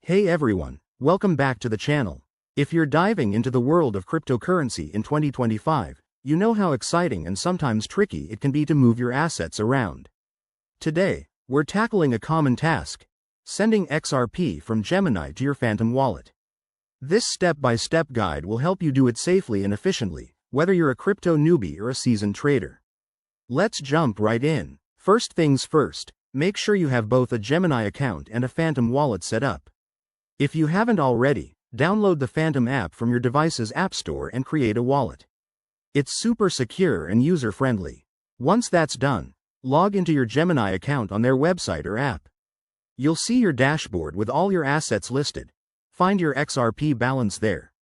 Hey everyone, welcome back to the channel. If you're diving into the world of cryptocurrency in 2025, you know how exciting and sometimes tricky it can be to move your assets around. Today, we're tackling a common task: sending XRP from Gemini to your Phantom wallet. This step-by-step guide will help you do it safely and efficiently, whether you're a crypto newbie or a seasoned trader. Let's jump right in. First things first, make sure you have both a Gemini account and a Phantom wallet set up. If you haven't already, download the Phantom app from your device's app store and create a wallet. It's super secure and user-friendly. Once that's done, log into your Gemini account on their website or app. You'll see your dashboard with all your assets listed. Find your XRP balance there.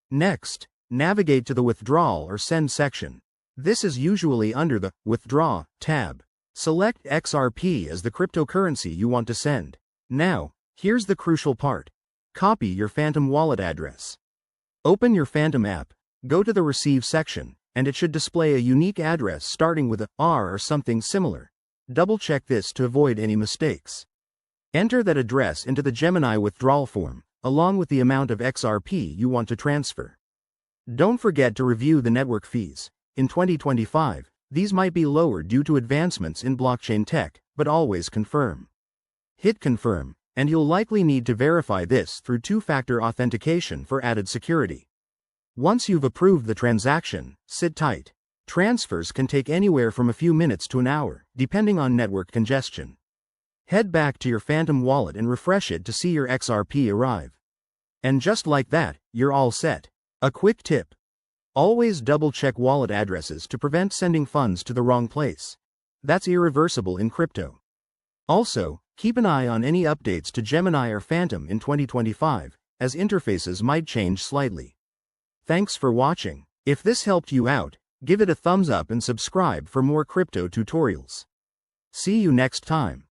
Next, navigate to the Withdrawal or Send section. This is usually under the Withdraw tab. Select XRP as the cryptocurrency you want to send. Now, here's the crucial part. Copy your Phantom wallet address. Open your Phantom app, go to the Receive section, and it should display a unique address starting with a R or something similar. Double-check this to avoid any mistakes. Enter that address into the Gemini withdrawal form, along with the amount of XRP you want to transfer. Don't forget to review the network fees. In 2025, these might be lower due to advancements in blockchain tech, but always confirm. Hit Confirm, and you'll likely need to verify this through two-factor authentication for added security. Once you've approved the transaction, sit tight. Transfers can take anywhere from a few minutes to an hour, depending on network congestion. Head back to your Phantom wallet and refresh it to see your XRP arrive. And just like that, you're all set. A quick tip: always double-check wallet addresses to prevent sending funds to the wrong place. That's irreversible in crypto. Also, keep an eye on any updates to Gemini or Phantom in 2025, as interfaces might change slightly. Thanks for watching. If this helped you out, give it a thumbs up and subscribe for more crypto tutorials. See you next time.